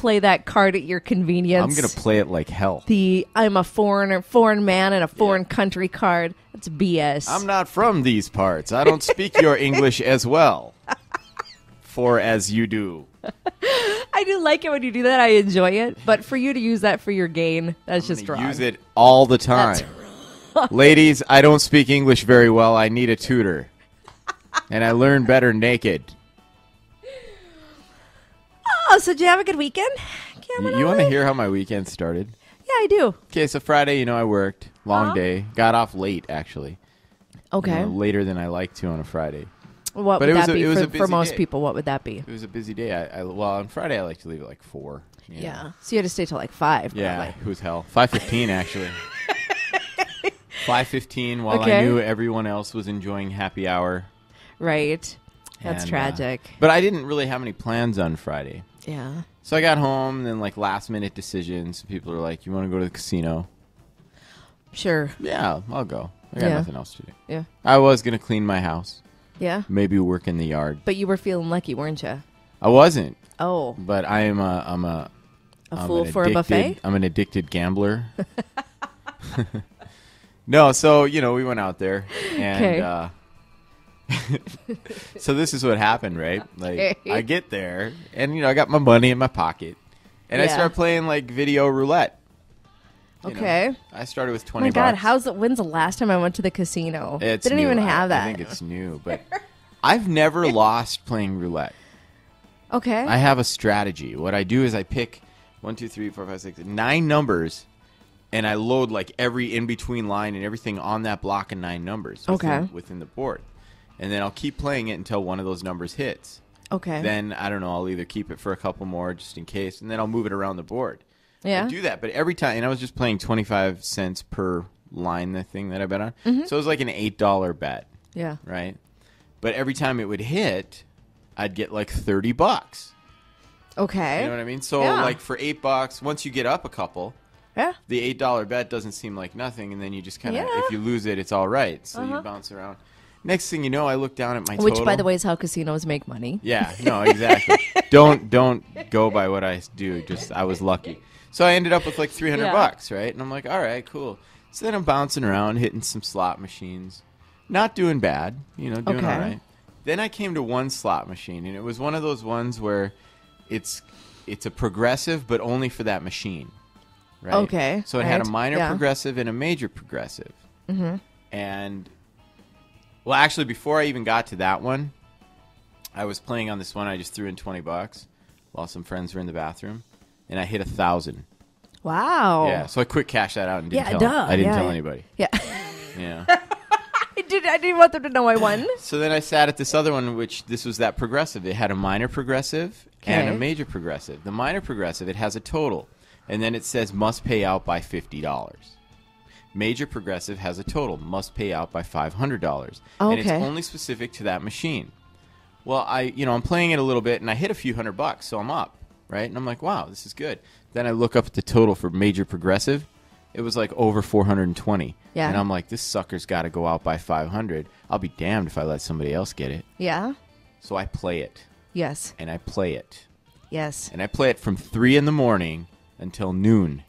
play that card at your convenience. I'm going to play it like hell. I'm a foreign man in a foreign country card. That's BS. I'm not from these parts. I don't speak your English as well. For as you do. I do like it when you do that. I enjoy it. But for you to use that for your gain, that's just wrong. Use it all the time. Ladies, I don't speak English very well. I need a tutor. And I learn better naked. Oh, so did you have a good weekend, Cameron? You want to hear how my weekend started? Yeah, I do. Okay, so Friday, I worked. Long day. Got off late, actually. Okay. Later than I like to on a Friday. What But would it was that a- be it was a for busy most day. people? What would that be? It was a busy day. Well, on Friday, I like to leave at like 4. you know. Yeah. So you had to stay till like 5. Yeah, probably. who's hell? 5:15, actually. 5:15 while Okay. I knew everyone else was enjoying happy hour. Right. That's And, tragic. But I didn't really have any plans on Friday. Yeah. So I got home, and then like last minute decisions. People are like, "You want to go to the casino?" Sure. Yeah, I'll go. I got Yeah. nothing else to do. Yeah. I was gonna clean my house, Yeah. maybe work in the yard. But you were feeling lucky, weren't you? I wasn't, Oh. but I'm A I'm fool an for a buffet? addicted- I'm an addicted gambler. No, so we went out there, and so this is what happened, right? Like Okay. I get there, and I got my money in my pocket, and I Yeah. start playing like video roulette. You know, Okay. I started with Oh 20 my God, bucks. when's the last time I went to the casino? It's Didn't new. even have that. I think it's new, but I've never lost playing roulette. Okay. I have a strategy. What I do is I pick 1, 2, 3, 4, 5, 6, 9 numbers, and I load like every in-between line and everything on that block of 9 numbers within the board. And then I'll keep playing it until one of those numbers hits. Okay. Then, I don't know, I'll either keep it for a couple more just in case, and then I'll move it around the board. Yeah. I do that, but every time, and I was just playing 25 cents per line, the thing that I bet on. So it was like an $8 bet, Yeah. right? But every time it would hit, I'd get like 30 bucks. Okay. You know what I mean? So Yeah. like for $8, once you get up a couple, Yeah. the $8 bet doesn't seem like nothing, and then you just kind of, Yeah. if you lose it, it's all right. So you bounce around. Next thing you know, I look down at my Which, total. by the way, is how casinos make money. Yeah, no, exactly. don't go by what I do. Just I was lucky. So I ended up with like 300 Yeah. bucks, right? And I'm like, all right, cool. So then I'm bouncing around, hitting some slot machines, not doing bad, doing Okay. all right. Then I came to one slot machine, and it was one of those ones where it's a progressive, but only for that machine, right? Okay, So it had a right, minor yeah. progressive and a major progressive, and well, actually, before I even got to that one, I was playing on this one. I just threw in 20 bucks while some friends were in the bathroom, and I hit 1,000. Wow. Yeah, so I quick cashed that out and didn't Yeah, tell. duh, I didn't yeah. tell anybody. Yeah. Yeah. I didn't want them to know I won. So then I sat at this other one, which this was that progressive. It had a minor progressive and a Okay. major progressive. The minor progressive, it has a total, and then it says must pay out by $50. Major progressive has a total, must pay out by $500, and it's Okay. only specific to that machine. Well, I'm playing it a little bit, and I hit a few $100, so I'm up, right? And I'm like, wow, this is good. Then I look up at the total for major progressive. It was like over 420. Yeah. And I'm like, this sucker's got to go out by 500. I'll be damned if I let somebody else get it. Yeah. So I play it, Yes. and I play it, Yes. and I play it from 3 in the morning until noon.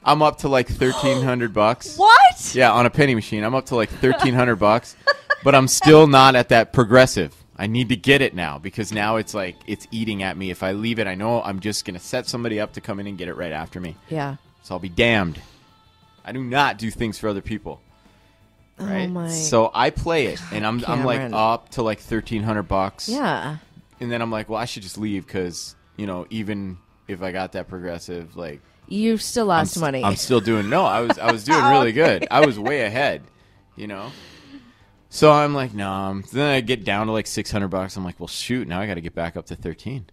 I'm up to like $1,300. What? Yeah, on a penny machine, I'm up to like $1,300, but I'm still not at that progressive. I need to get it now because now it's like it's eating at me. If I leave it, I know I'm just gonna set somebody up to come in and get it right after me. Yeah. So I'll be damned. I do not do things for other people. Right? Oh my. So I play it, and I'm like Cameron. up to like $1,300. Yeah. And then I'm like, well, I should just leave because even if I got that progressive, like You still lost money. I'm still doing I was doing really good. I was way ahead, So I'm like, no. Then I get down to like $600. I'm like, well, shoot. Now I got to get back up to 13.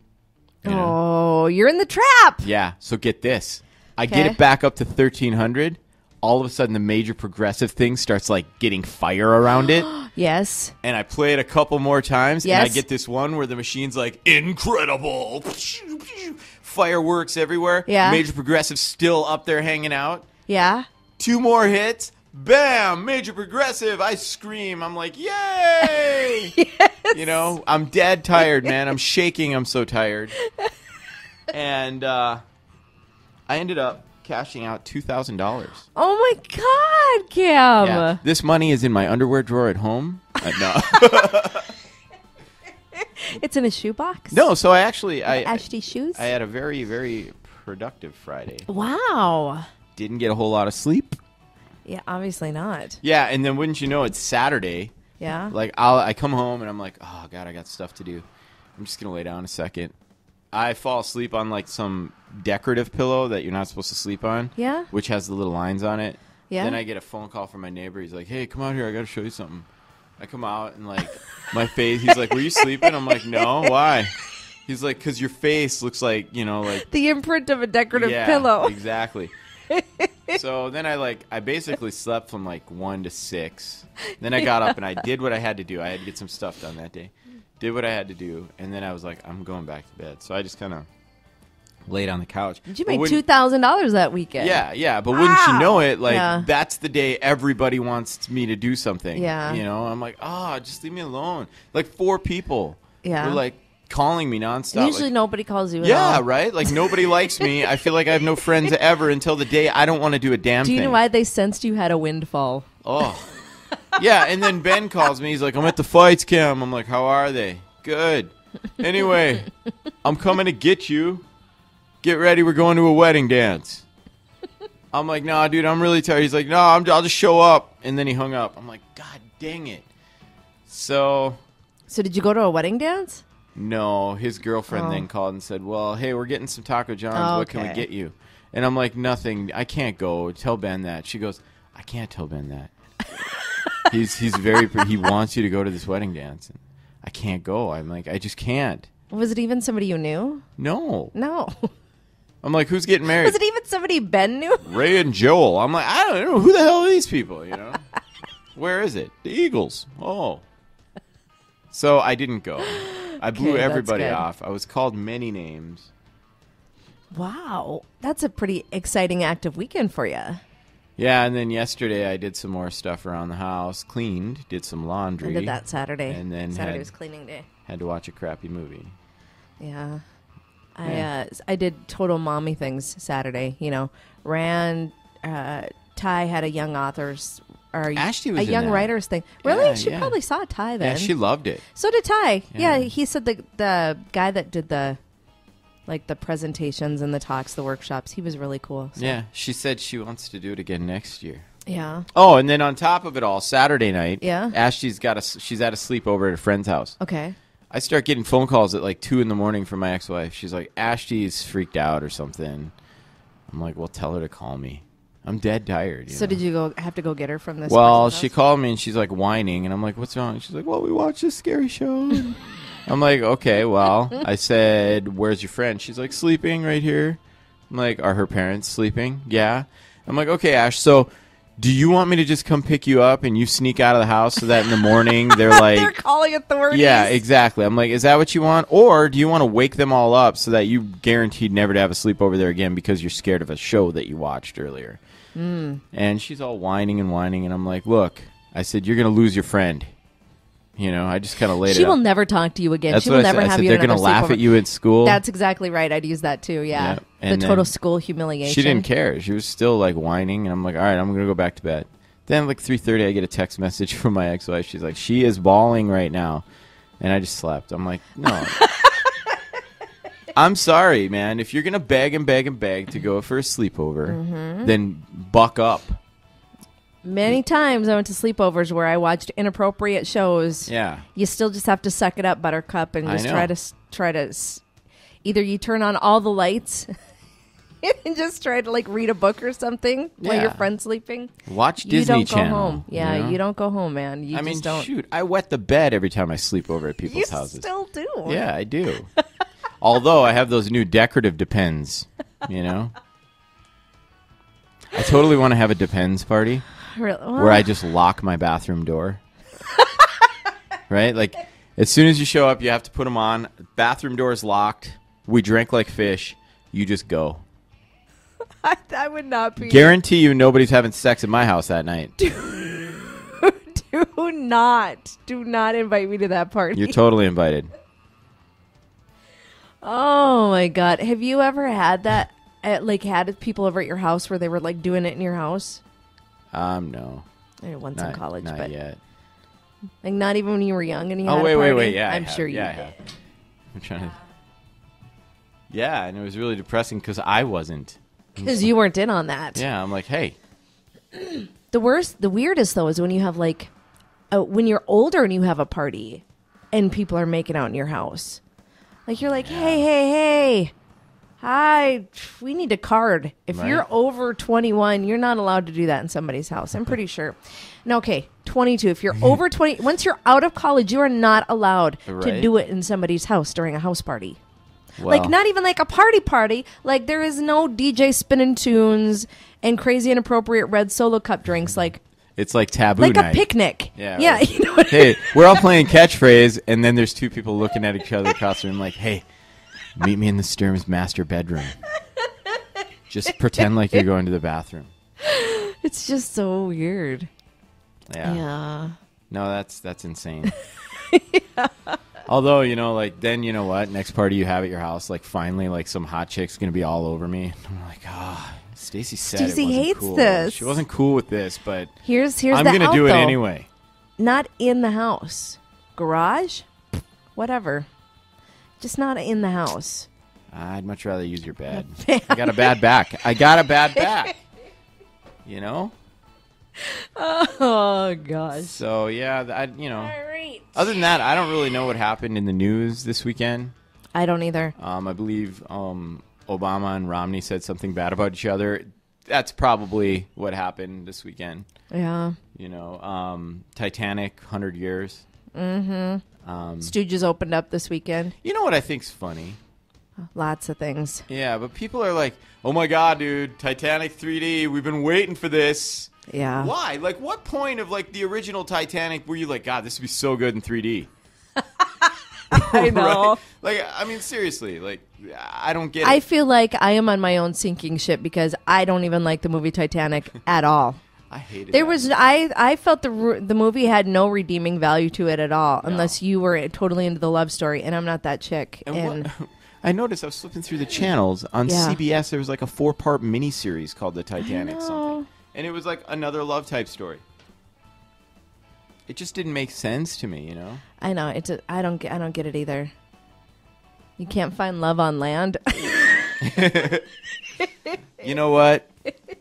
Oh, you're in the trap. Yeah. So get this. I Okay. get it back up to 1,300. All of a sudden, the major progressive thing starts like getting fire around it. Yes. And I play it a couple more times, and I Yes. get this one where the machine's like, incredible. Fireworks everywhere. Yeah. Major progressive still up there hanging out. Yeah. 2 more hits. Bam! Major progressive. I scream. I'm like, yay! You know, I'm dead tired, man. I'm shaking. I'm so tired. And I ended up cashing out $2,000. Oh, my God, Cam. Yeah. This money is in my underwear drawer at home. No. It's in a shoebox? No, so I actually... Ashley shoes? I had a very, very productive Friday. Wow. Didn't get a whole lot of sleep. Yeah, obviously not. Yeah, and then wouldn't you know, it's Saturday. Yeah. Like, I come home and I'm like, oh, God, I got stuff to do. I'm just going to lay down a second. I fall asleep on, like, some decorative pillow that you're not supposed to sleep on. Yeah. Which has the little lines on it. Yeah. Then I get a phone call from my neighbor. He's like, hey, come out here. I got to show you something. I come out and, like, my face, he's like, were you sleeping? I'm like, no. Why? He's like, because your face looks like, you know, like. The imprint of a decorative pillow. Exactly. So then I basically slept from like 1 to 6. Then I got up and I did what I had to do. I had to get some stuff done that day. Did what I had to do. And then I was like, I'm going back to bed. So I just kind of laid on the couch. Did you make $2,000 that weekend? Yeah. But wouldn't you know it, like, that's the day everybody wants me to do something. Yeah. You know, I'm like, just leave me alone. Like 4 people were like calling me nonstop. And usually nobody calls you at Yeah, all. right? Like, nobody likes me. I feel like I have no friends ever until the day I don't want to do a damn thing. Do you know why they sensed you had a windfall? Oh. Yeah, and then Ben calls me. He's like, I'm at the fights, Cam. I'm like, how are they? Good. Anyway, I'm coming to get you. Get ready, we're going to a wedding dance. I'm like, nah, dude, I'm really tired. He's like, no, I'll just show up. And then he hung up. I'm like, God dang it. So did you go to a wedding dance? No, his girlfriend then called and said, well, hey, we're getting some Taco John's. What can we get you? And I'm like, nothing. I can't go. Tell Ben that. She goes, I can't tell Ben that. He wants you to go to this wedding dance. And I can't go. I'm like, I just can't. Was it even somebody you knew? No. I'm like, who's getting married? Was it even somebody Ben knew? Ray and Joel. I'm like, I don't know. Who the hell are these people, you know? Where is it? The Eagles. Oh. So I didn't go. I blew everybody off. I was called many names. Wow. That's a pretty exciting active weekend for you. Yeah, and then yesterday I did some more stuff around the house. Cleaned, did some laundry. I did that Saturday. And then Saturday was cleaning day. Had to watch a crappy movie. Yeah. I did total mommy things Saturday. You know, Ty had a young authors or Ashley was a young writers thing. Really? Yeah, she probably saw Ty then. Yeah, she loved it. So did Ty. Yeah, he said the guy that did the presentations and the talks, the workshops, he was really cool. So. Yeah, she said she wants to do it again next year. Yeah. Oh, and then on top of it all, Saturday night, Ashley's she's at a sleepover at a friend's house. Okay. I start getting phone calls at like 2 in the morning from my ex-wife. She's like, Ashley's freaked out or something. I'm like, well, tell her to call me. I'm dead tired. So did you have to go get her from this? Well, she called me and she's like whining, and I'm like, what's wrong? She's like, well, we watched this scary show. I'm like, okay, well, I said, where's your friend? She's like, sleeping right here. I'm like, are her parents sleeping? Yeah. I'm like, okay, Ash, so do you want me to just come pick you up and you sneak out of the house so that in the morning they're like... they're calling authorities. Yeah, exactly. I'm like, is that what you want? Or do you want to wake them all up so that you guaranteed never to have a sleepover there again because you're scared of a show that you watched earlier? And she's all whining, and I'm like, look, I said, you're going to lose your friend. You know, I just kind of laid it out. She will never talk to you again. That's she will never I have said, you they're going to laugh at you at school. That's exactly right. I'd use that too, yeah. And the total school humiliation. She didn't care. She was still like whining, and I'm like, all right, I'm going to go back to bed. Then like 3:30, I get a text message from my ex-wife. She's like, she is bawling right now. And I just slept. I'm like, no. I'm sorry, man. If you're going to beg and beg and beg to go for a sleepover, then buck up. Many times I went to sleepovers where I watched inappropriate shows. Yeah. You still just have to suck it up, Buttercup, and just try to either you turn on all the lights and just try to like read a book or something while your friend's sleeping. Watch Disney Channel. You don't go home. Yeah, you don't go home, man. You just don't. Shoot, I wet the bed every time I sleep over at people's houses. You still do. Yeah, I do. Although I have those new decorative Depends, you know. I totally want to have a Depends party. Really? Where I just lock my bathroom door. Right? Like, as soon as you show up, you have to put them on. Bathroom door is locked. We drink like fish. You just go. That would not be. Guarantee you nobody's having sex at my house that night. Dude, not invite me to that party. You're totally invited. Oh my God. Have you ever had that, had people over at your house where they were like doing it in your house? No. I did once in college, not but yet. Like not even when you were young and you had a wait, party? yeah. I'm sure you did. Yeah. I'm trying to. Yeah, and it was really depressing because I wasn't. Because you weren't in on that. Yeah, I'm like, hey. The weirdest though is when you have when you're older and you have a party and people are making out in your house. Like you're like, hey, hi, we need a card. If you're over 21, you're not allowed to do that in somebody's house. I'm pretty sure. No, okay, 22. If you're over 20, once you're out of college, you are not allowed to do it in somebody's house during a house party. Well, like not even like a party. Like there is no DJ spinning tunes and crazy inappropriate red Solo cup drinks. Like it's like taboo like night. A picnic. Yeah. You know what hey, we're all playing catchphrase, and then there's two people looking at each other across the room like, hey, meet me in the Sturm's master bedroom. Just pretend like you're going to the bathroom. It's just so weird. Yeah. No, that's insane. Yeah. Although, then you know what? Next party you have at your house, finally, some hot chick's going to be all over me. I'm like, Stacy said it wasn't hates cool. this. She wasn't cool with this, but here's I'm going to do it anyway. Not in the house. Garage? Whatever. Just not in the house. I'd much rather use your bed. I got a bad back. You know? Oh, gosh. So, yeah, All right. Other than that, I don't really know what happened in the news this weekend. I don't either. I believe Obama and Romney said something bad about each other. That's probably what happened this weekend. Yeah. Titanic, 100 years. Mm-hmm. Stooges opened up this weekend. You know what I think's funny? Lots of things. Yeah, but people are like, oh my God, dude, Titanic 3D, we've been waiting for this. Yeah. Why? Like, what point of, the original Titanic were you like, God, this would be so good in 3D? I know. Right? Seriously, I don't get it. I feel like I am on my own sinking ship because I don't even like the movie Titanic at all. I hated it. I felt the movie had no redeeming value to it at all, unless you were totally into the love story, and I'm not that chick. And I noticed I was flipping through the channels on CBS. There was a 4-part miniseries called The Titanic something, and it was another love type story. It just didn't make sense to me, I know I don't get it either. You can't find love on land. You know what?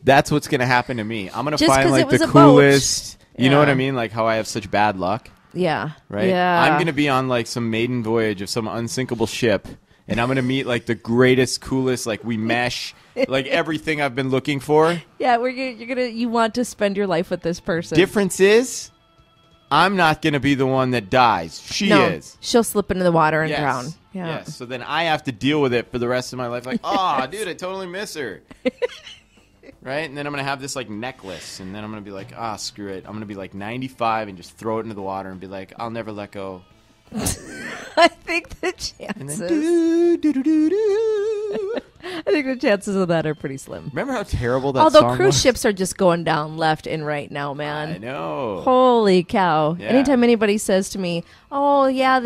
That's what's going to happen to me. I'm going to find the boat. coolest. You know what I mean? How I have such bad luck. Yeah. Right? Yeah. I'm going to be on some maiden voyage of some unsinkable ship, and I'm going to meet the greatest, coolest, we mesh, everything I've been looking for. Yeah, you want to spend your life with this person. Difference is, I'm not going to be the one that dies. She is. She'll slip into the water and drown. Yeah. Yes. So then I have to deal with it for the rest of my life. Dude, I totally miss her. Right? And then I'm going to have this necklace, and then I'm going to be screw it. I'm going to be 95 and just throw it into the water and be I'll never let go. I think the chances. I think the chances of that are pretty slim. Remember how terrible that song was? Although cruise ships are just going down left and right now, man. I know. Holy cow. Yeah. Anytime anybody says to me, oh, yeah,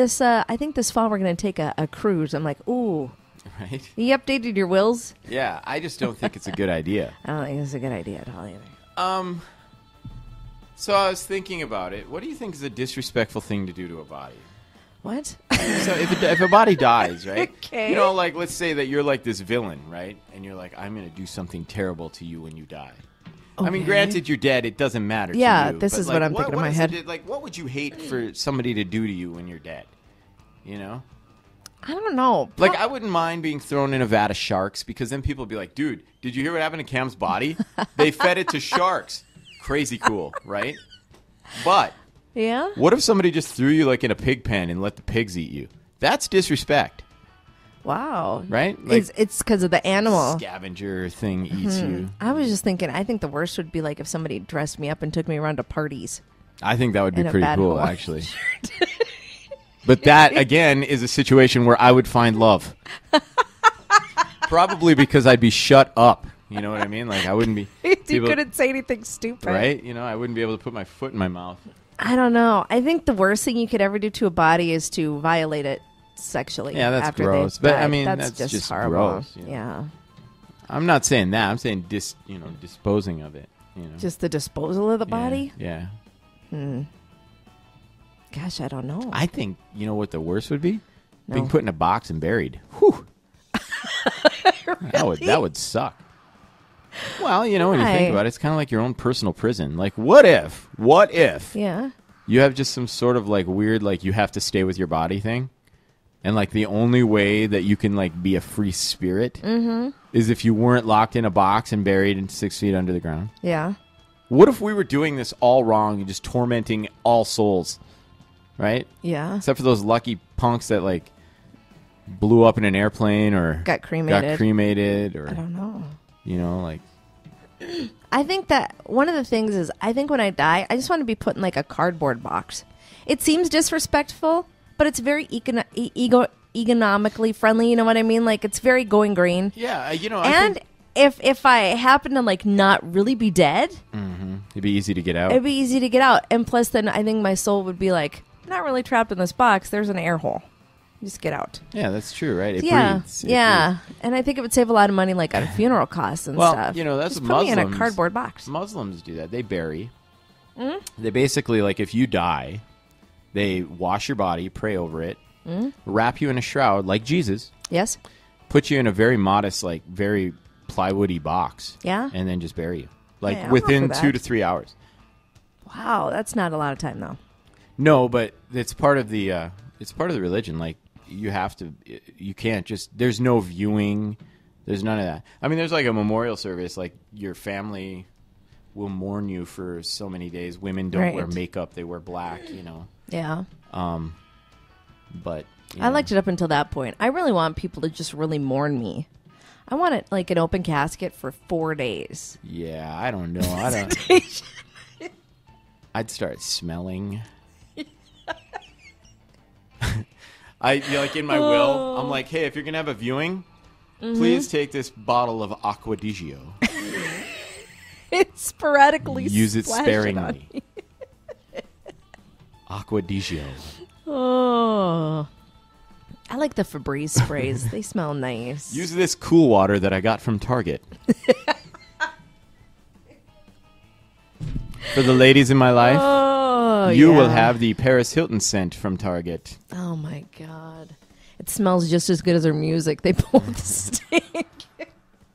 I think this fall we're going to take a cruise. I'm like, ooh. Right? You updated your wills? Yeah, I just don't think it's a good idea. I don't think it's a good idea at all either. So I was thinking about it. What do you think is a disrespectful thing to do to a body? What? So if a body dies, right? Okay. Let's say that you're this villain, right? And you're I'm going to do something terrible to you when you die. Okay. I mean, granted, you're dead. It doesn't matter to you. Yeah, this is what I'm thinking in my head. What would you hate for somebody to do to you when you're dead? I don't know. I wouldn't mind being thrown in a vat of sharks because then people would be like, dude, did you hear what happened to Cam's body? They fed it to sharks. Crazy cool, right? But yeah, what if somebody just threw you in a pig pen and let the pigs eat you? That's disrespect. Wow. Right? It's because of the animal. Scavenger thing eats you. I was just thinking, I think the worst would be if somebody dressed me up and took me around to parties. I think that would be pretty cool, actually. But that, again, is a situation where I would find love. Probably because I'd be shut up. You know what I mean? I wouldn't be... You couldn't say anything stupid. Right? I wouldn't be able to put my foot in my mouth. I don't know. I think the worst thing you could ever do to a body is to violate it sexually. Yeah, that's after gross. But I mean, that's just horrible. gross. Yeah. I'm not saying that. I'm saying disposing of it. Just the disposal of the body? Yeah. Gosh, I don't know. I think, what the worst would be? No. Being put in a box and buried. Whew. Really? That would suck. Well, when you think about it, it's kind of like your own personal prison. Like, what if Yeah. you have just some sort of like weird, like you have to stay with your body thing? And like the only way that you can like be a free spirit is if you weren't locked in a box and buried in 6 feet under the ground. Yeah. What if we were doing this all wrong and just tormenting all souls? Right? Yeah. Except for those lucky punks that like blew up in an airplane or got cremated or I don't know. Like I think that one of the things is I think when I die, I just want to be put in like a cardboard box. It seems disrespectful, but it's very economically friendly. You know what I mean? Like it's very going green. Yeah, and if I happen to like not really be dead, it'd be easy to get out. It'd be easy to get out, and plus, then I think my soul would be like, not really trapped in this box. There's an air hole. Just get out. Yeah, that's true, right? It breathes. It breathes. And I think it would save a lot of money, like on funeral costs and stuff. That's just what put me in Muslims a cardboard box. Muslims do that. They bury. They basically like if you die, they wash your body, pray over it, wrap you in a shroud like Jesus. Yes. Put you in a very modest, like very plywoody box. Yeah. And then just bury you, like I'm within up for 2 that. to 3 hours. Wow, that's not a lot of time though. No, but it's part of the religion. Like you can't just. There's no viewing. There's none of that. I mean, there's like a memorial service. Like your family will mourn you for so many days. Women don't wear makeup; they wear black. Yeah. But I liked it up until that point. I really want people to just really mourn me. I want it like an open casket for 4 days. Yeah, I don't know. I don't. I'd start smelling. Like in my will, I'm like, hey, if you're gonna have a viewing, please take this bottle of Aqua di Gio. It's sporadically use it splash sparingly. Aqua di Gio. Oh, I like the Febreze sprays. They smell nice. Use this cool water that I got from Target. For the ladies in my life, you will have the Paris Hilton scent from Target. Oh my God. It smells just as good as her music. They both stink.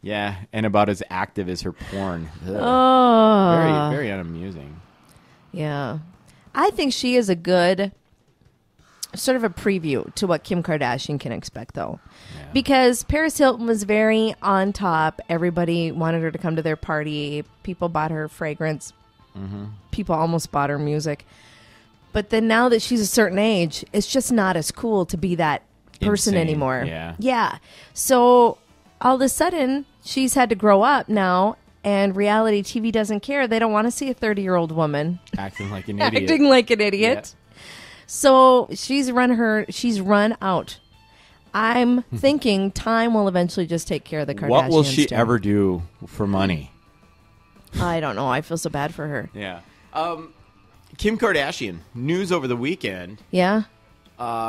Yeah, and about as active as her porn. Ugh. Oh. Very, very unamusing. Yeah. I think she is a good sort of a preview to what Kim Kardashian can expect, though. Yeah. Because Paris Hilton was very on top. Everybody wanted her to come to their party. People bought her fragrance. People almost bought her music. But then now that she's a certain age, it's just not as cool to be that person anymore. Yeah. So all of a sudden, she's had to grow up now, and reality TV doesn't care. They don't want to see a 30-year-old woman acting like an idiot. Yeah. So she's run out. I'm thinking time will eventually just take care of the Kardashians. What will she ever do for money? I don't know. I feel so bad for her. Yeah. Kim Kardashian, news over the weekend. Yeah?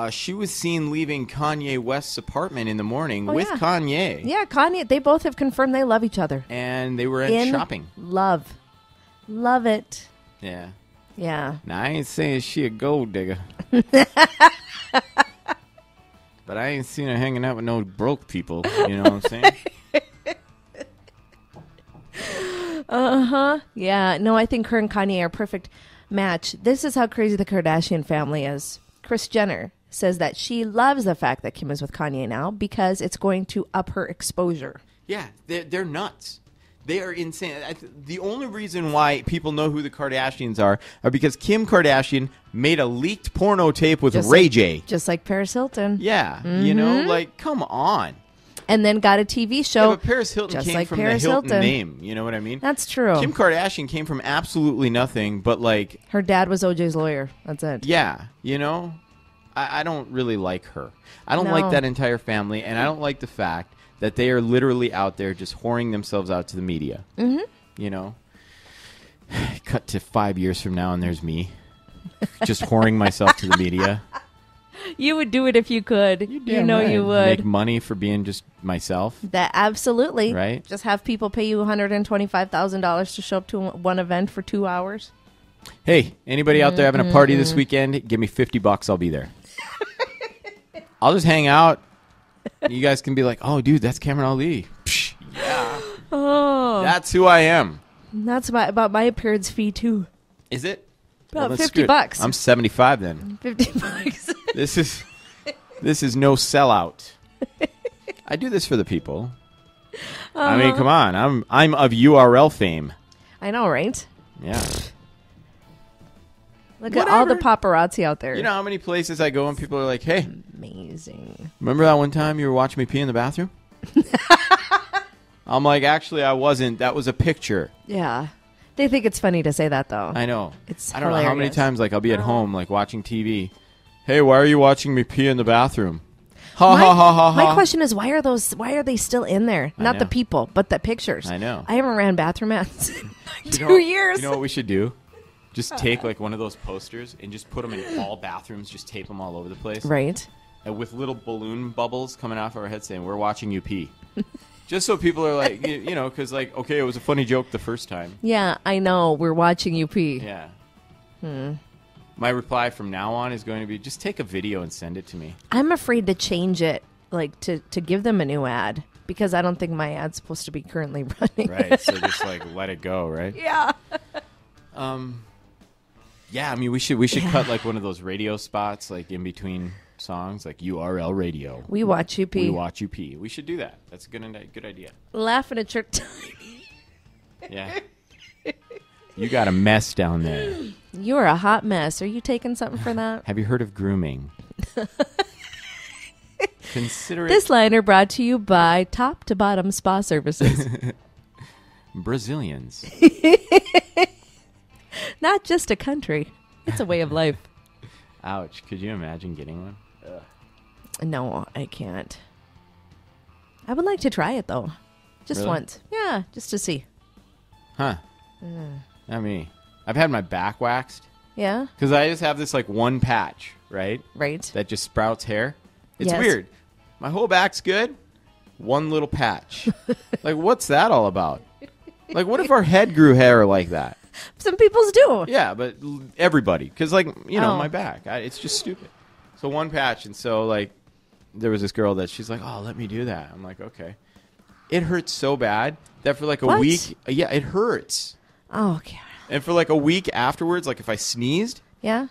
She was seen leaving Kanye West's apartment in the morning with Kanye. Yeah, Kanye. They both have confirmed they love each other. And they were in shopping. Love it. Yeah. Yeah. Now, I ain't saying she a gold digger. But I ain't seen her hanging out with no broke people. You know what I'm saying? Yeah. No, I think her and Kanye are a perfect match. This is how crazy the Kardashian family is. Kris Jenner says that she loves the fact that Kim is with Kanye now because it's going to up her exposure. Yeah, they're nuts. They are insane. The only reason why people know who the Kardashians are because Kim Kardashian made a leaked porno tape with Ray J. Just like Paris Hilton. Yeah. You know, like, come on. And then got a TV show. Yeah, but Paris Hilton just came like from Paris the Hilton Hilton name. You know what I mean? That's true. Kim Kardashian came from absolutely nothing, but like... her dad was OJ's lawyer. That's it. Yeah. You know? I don't really like her. I don't like that entire family, and I don't like the fact that they are literally out there just whoring themselves out to the media. You know? Cut to 5 years from now, and there's me. just whoring myself to the media. You would do it if you could. You know right. you would. Make money for being just myself. That absolutely. Right. Just have people pay you $125,000 to show up to one event for 2 hours. Hey, anybody out there having a party this weekend? Give me $50. I'll be there. I'll just hang out. You guys can be like, oh, dude, that's Kameran Ali. Psh, yeah. Oh. That's who I am. That's about my appearance fee, too. Is it? About Well, $50. I'm 75 then. $50. This is no sellout. I do this for the people. I mean, come on. I'm of URL fame. I know, right? Yeah. Look at all the paparazzi out there. You know how many places I go and people are like, hey. Amazing. Remember that one time you were watching me pee in the bathroom? I'm like, actually, I wasn't. That was a picture. Yeah. They think it's funny to say that, though. I know. It's I don't know how many hilarious. times like I'll be at home like watching TV. Hey, why are you watching me pee in the bathroom? Ha ha ha ha ha. My question is, why are they still in there? Not the people, but the pictures. I know. I haven't ran bathroom ads in like 2 years. You know what we should do? Just take like one of those posters and just put them in all bathrooms. Just tape them all over the place. Right. And with little balloon bubbles coming off our heads saying, we're watching you pee. Just so people are like, you know, because like, okay, it was a funny joke the first time. Yeah, I know. We're watching you pee. Yeah. My reply from now on is going to be, just take a video and send it to me. I'm afraid to change it, like to give them a new ad, because I don't think my ad's supposed to be currently running. Right. So just like let it go, right? Yeah. Yeah, I mean, we should cut like one of those radio spots, like in between songs, like URL radio. We watch you pee. We watch you pee. We should do that. That's a good idea. Laughing at your time. Yeah. You got a mess down there. You're a hot mess. Are you taking something for that? Have you heard of grooming? Consider it This liner brought to you by Top to Bottom Spa Services. Brazilians. Not just a country. It's a way of life. Ouch. Could you imagine getting one? No, I can't. I would like to try it, though. Just Really? once. Yeah, just to see. Huh. Not me. I've had my back waxed Yeah? because I just have this like one patch, right? Right. That just sprouts hair. It's Yes. weird. My whole back's good. One little patch. Like, what's that all about? Like, what if our head grew hair like that? Some people's do. Yeah, but everybody. Because, like, you know, Oh. my back. It's just stupid. So one patch. And so, like, there was this girl that she's like, oh, let me do that. I'm like, okay. It hurts so bad that for, like, a What? week. Yeah, it hurts. Oh, okay. And for, like, a week afterwards, like, if I sneezed, Yeah?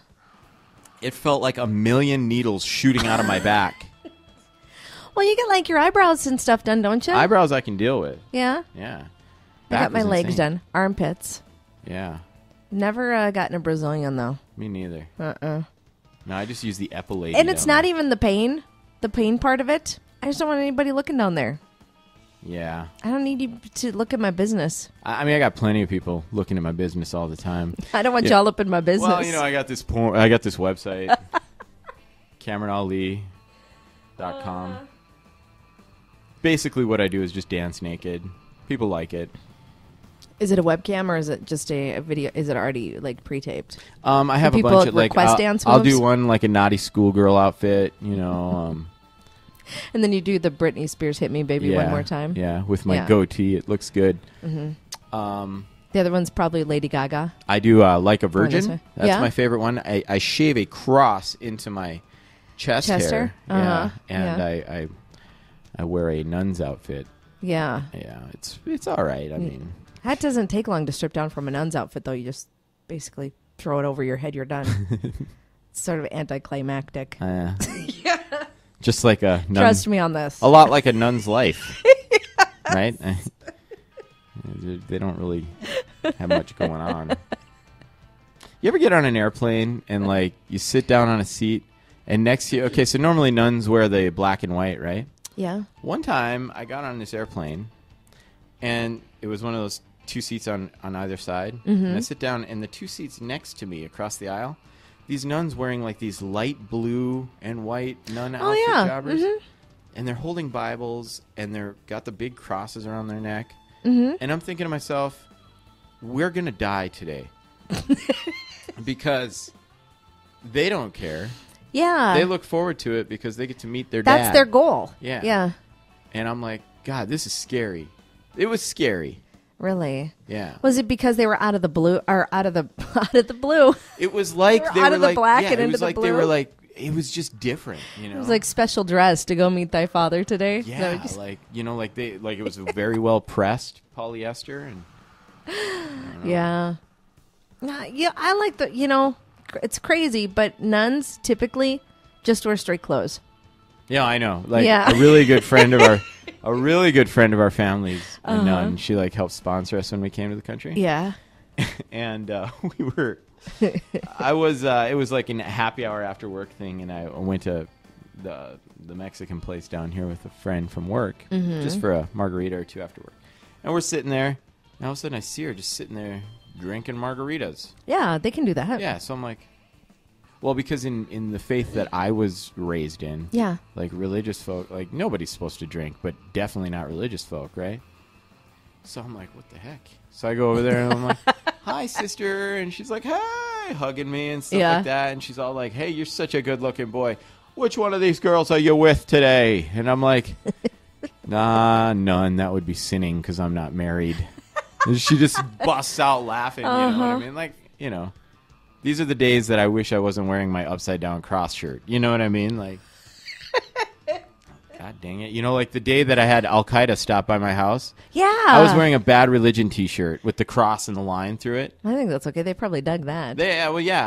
it felt like a million needles shooting out of my back. Well, you get, like, your eyebrows and stuff done, don't you? Eyebrows I can deal with. Yeah? Yeah. I Back got my was legs insane. done. Armpits. Yeah. Never gotten a Brazilian, though. Me neither. Uh-uh. No, I just use the epilation. And it's not even the pain part of it. I just don't want anybody looking down there. Yeah. I don't need you to look at my business. I mean, I got plenty of people looking at my business all the time. I don't want Yeah. y'all up in my business. Well, you know, I got this website, KameranAli.com. Basically, what I do is just dance naked. People like it. Is it a webcam or is it just a video? Is it already like pre-taped? I have a people bunch of like request dance I'll do moves? one like a naughty schoolgirl outfit, you know. And then you do the Britney Spears "Hit Me, Baby" one more time. Yeah, with my Yeah. goatee, it looks good. The other one's probably Lady Gaga. I do Like a Going this Virgin. way. That's Yeah? my favorite one. I shave a cross into my chest Chest hair. hair? Uh-huh. Yeah, and Yeah. I wear a nun's outfit. Yeah, Yeah, it's all right. I mean, that doesn't take long to strip down from a nun's outfit, though. You just basically throw it over your head. You're done. It's sort of anticlimactic. just like a nun, Trust me on this. a lot like a nun's life, right? They don't really have much going on. You ever get on an airplane and like you sit down on a seat and next to you? Okay, so normally nuns wear the black and white, right? Yeah. One time I got on this airplane and it was one of those two seats on either side. And I sit down and the two seats next to me across the aisle, these nuns wearing like these light blue and white nun outfit jobbers. And they're holding Bibles and they're got the big crosses around their neck. And I'm thinking to myself, we're going to die today. Because they don't care. Yeah. They look forward to it because they get to meet their dad. That's their goal. Yeah. Yeah. And I'm like, God, this is scary. It was scary. Really? Yeah. Was it because they were out of the blue or out of the blue? It was like they were out of the like, black yeah, and it into was the like blue. they were like, it was just different, you know. It was like special dress to go meet thy father today. Yeah, like it was very well pressed polyester and. Yeah. Yeah, I like it's crazy, but nuns typically just wear straight clothes. Yeah, I know. Like a really good friend of our family's a nun. She like helped sponsor us when we came to the country. Yeah. And we were it was like a happy hour after work thing, and I went to the Mexican place down here with a friend from work just for a margarita or two after work. And we're sitting there, and all of a sudden I see her just sitting there drinking margaritas. Yeah, they can do that. Yeah, so I'm like, well, because in the faith that I was raised in, like religious folk, like nobody's supposed to drink, but definitely not religious folk, right? So I'm like, what the heck? So I go over there and I'm like, hi, sister. And she's like, hey, hugging me and stuff like that. And she's all like, hey, you're such a good looking boy. Which one of these girls are you with today? And I'm like, nah, none. That would be sinning because I'm not married. And she just busts out laughing. You know what I mean? Like, you know, these are the days that I wish I wasn't wearing my upside down cross shirt. You know what I mean? Like, God dang it. You know, like the day that I had Al-Qaeda stop by my house. Yeah. I was wearing a Bad Religion t-shirt with the cross and the line through it. I think that's okay. They probably dug that. But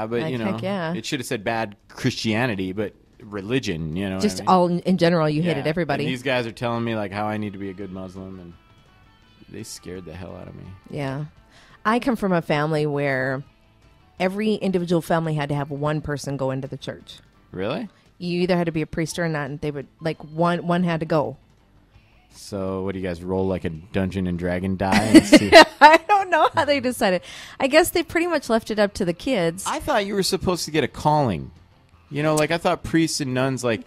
like, you know, heck yeah. It should have said Bad Christianity, but religion, you know. Just what I mean? all in general, you hated everybody. And these guys are telling me like how I need to be a good Muslim, and they scared the hell out of me. Yeah. I come from a family where every individual family had to have one person go into the church. Really? You either had to be a priest or not, and they would like one had to go. So what do you guys roll like a Dungeon and Dragon die? And see? I don't know how they decided. I guess they pretty much left it up to the kids. I thought you were supposed to get a calling. You know, like I thought priests and nuns like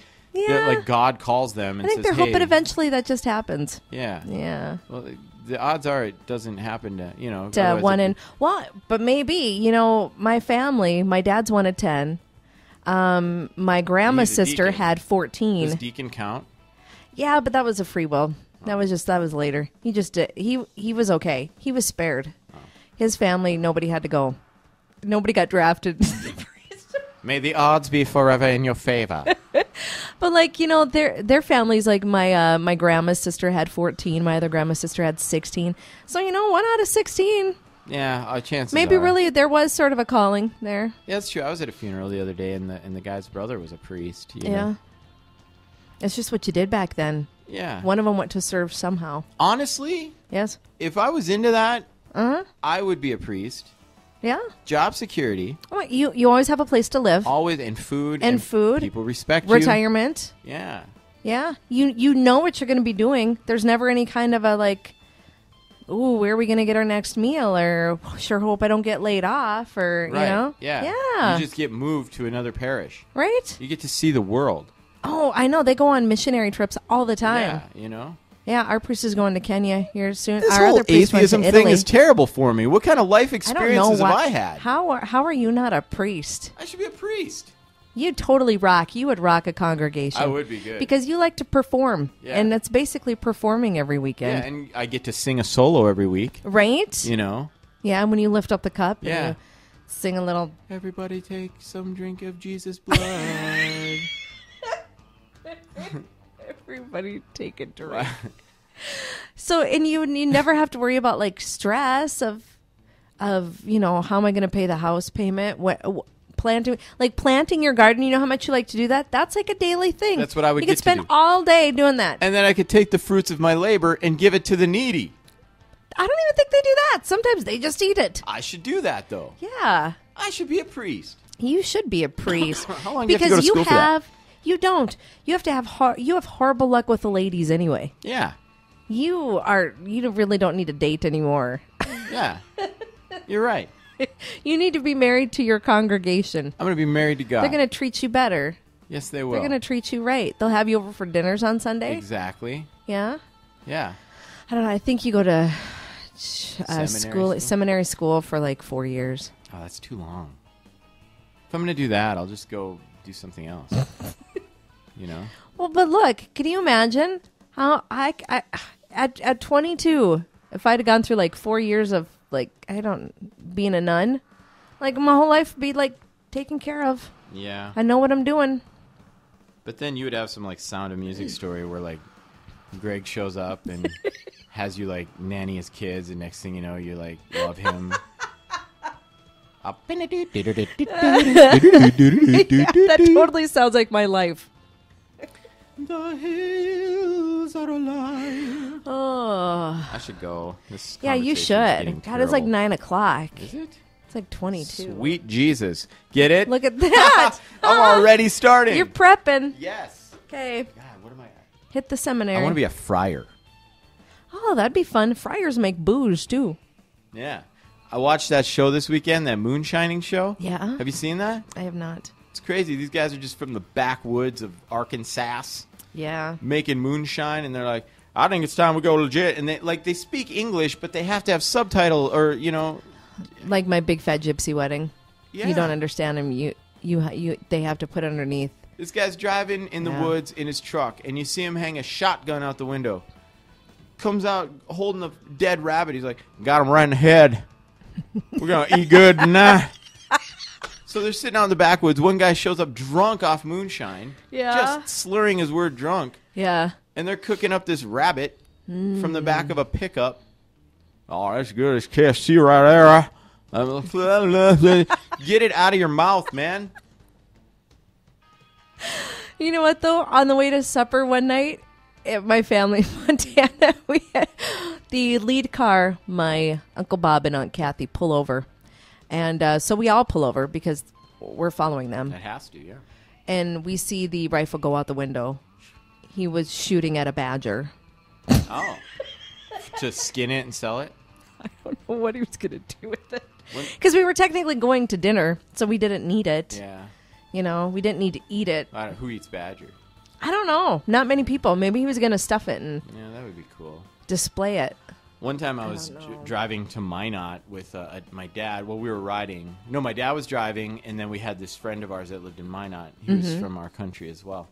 God calls them and I think says, they're hoping hey, eventually that just happens. Yeah. Yeah. Well, the odds are it doesn't happen to, you know. To one in. Well, but maybe, you know, my family, my dad's 1 of 10. My grandma's sister deacon. had 14. Does deacon count? Yeah, but that was a free will. That was later. He just did. He was okay. He was spared. His family, nobody had to go. Nobody got drafted. May the odds be forever in your favor. But like, you know, their families, like my grandma's sister had 14. My other grandma's sister had 16. So, you know, 1 out of 16. Yeah, chances maybe are. really there was sort of a calling there. Yeah, that's true. I was at a funeral the other day, and the guy's brother was a priest. You Yeah. know? It's just what you did back then. Yeah. One of them went to serve somehow. Honestly, Yes. if I was into that, I would be a priest. Yeah. Job security. Well, you always have a place to live. Always, and food. And food. People respect you. Retirement. Yeah. Yeah. You know what you're going to be doing. There's never any kind of a like, ooh, where are we going to get our next meal? Or sure hope I don't get laid off. Or, Right. you know? Yeah. Yeah. You just get moved to another parish. Right? You get to see the world. Oh, I know. They go on missionary trips all the time. Yeah, you know? Yeah, our priest is going to Kenya here soon. This our whole other priest went to atheism thing Italy. is terrible for me. What kind of life I don't know experiences what, have I had? How are you not a priest? I should be a priest. You totally rock. You would rock a congregation. I would be good. Because you like to perform. Yeah. And it's basically performing every weekend. Yeah, and I get to sing a solo every week. Right? You know? Yeah, when you lift up the cup Yeah. and you sing a little... Everybody take some drink of Jesus' blood. Everybody take a drink. So, and you never have to worry about like stress of you know, how am I going to pay the house payment? Planting your garden. You know how much you like to do that? That's like a daily thing. That's what I would You get could spend to do. all day doing that. And then I could take the fruits of my labor and give it to the needy. I don't even think they do that. Sometimes they just eat it. I should do that, though. Yeah. I should be a priest. You should be a priest. How long do you have to go to school for that? You don't. You have to have you have horrible luck with the ladies anyway. Yeah. You really don't need a date anymore. Yeah. You're right. You need to be married to your congregation. I'm going to be married to God. They're going to treat you better. Yes, they will. They're going to treat you right. They'll have you over for dinners on Sunday. Exactly. Yeah. Yeah. I don't know. I think you go to Seminary seminary school for like 4 years. Oh, that's too long. If I'm going to do that, I'll just go do something else. You know? Well, but look, can you imagine how at 22, if I'd have gone through like 4 years of like, being a nun, like my whole life would be like taken care of. Yeah. I know what I'm doing. But then you would have some like Sound of Music story where like Greg shows up and has you like nanny his kids, and next thing you know, you like love him. Yeah, that totally sounds like my life. The hills are alive. Oh, I should go. This yeah, you should. God, it's like 9 o'clock. Is it? It's like 22. Sweet Jesus. Get it? Look at that. I'm already starting. You're prepping. Yes. Okay. God, what am I at? Hit the seminary. I want to be a friar. Oh, that'd be fun. Friars make booze, too. Yeah. I watched that show this weekend, that moonshining show. Yeah. Have you seen that? I have not. It's crazy. These guys are just from the backwoods of Arkansas. Yeah. Making moonshine, and they're like, I think it's time we go legit. And they speak English, but they have to have subtitle or, you know. Like my big fat gypsy wedding. Yeah. You don't understand him. They have to put underneath. This guy's driving in the woods in his truck, and you see him hang a shotgun out the window. Comes out holding a dead rabbit. He's like, got him right in the head. We're going to eat good tonight. So they're sitting out in the backwoods. One guy shows up drunk off moonshine. Yeah. Just slurring his word drunk. Yeah. And they're cooking up this rabbit from the back of a pickup. Oh, that's good. It's KFC right there. Get it out of your mouth, man. You know what, though? On the way to supper one night at my family in Montana, we had the lead car, my Uncle Bob and Aunt Kathy, pull over. And so we all pull over because we're following them. That has to, yeah. And we see the rifle go out the window. He was shooting at a badger. Oh. To skin it and sell it? I don't know what he was going to do with it. Because we were technically going to dinner, so we didn't need it. Yeah. You know, we didn't need to eat it. Who eats badger? I don't know. Not many people. Maybe he was going to stuff it and Yeah, that would be cool. display it. One time I was driving to Minot with my dad. Well, we were riding. No, my dad was driving, and then we had this friend of ours that lived in Minot. He was from our country as well.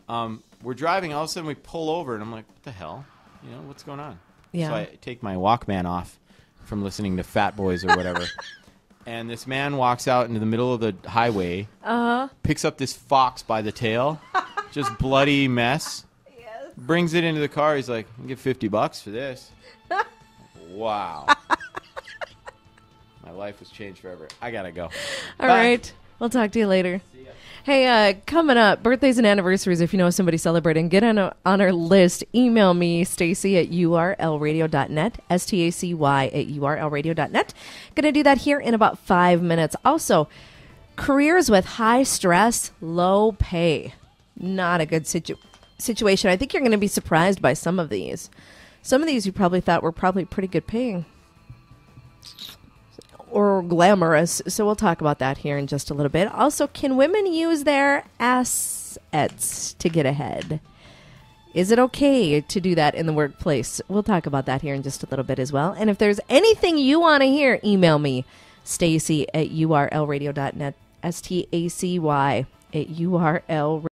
We're driving. All of a sudden, we pull over, and I'm like, what the hell? You know, what's going on? Yeah. So I take my Walkman off from listening to Fat Boys or whatever. And this man walks out into the middle of the highway, picks up this fox by the tail, just bloody mess, brings it into the car. He's like, I'll get $50 for this. Wow. My life was changed forever. I gotta go. All right. We'll talk to you later. Hey, coming up, birthdays and anniversaries. If you know somebody celebrating, get on our list. Email me, Stacy at urlradio.net, STACY@urlradio.net. Going to do that here in about 5 minutes. Also, careers with high stress, low pay. Not a good situation. I think you're going to be surprised by some of these. Some of these you probably thought were probably pretty good paying. Or glamorous. So we'll talk about that here in just a little bit. Also, can women use their assets to get ahead? Is it okay to do that in the workplace? We'll talk about that here in just a little bit as well. And if there's anything you want to hear, email me, Stacy at urlradio.net, STACY at url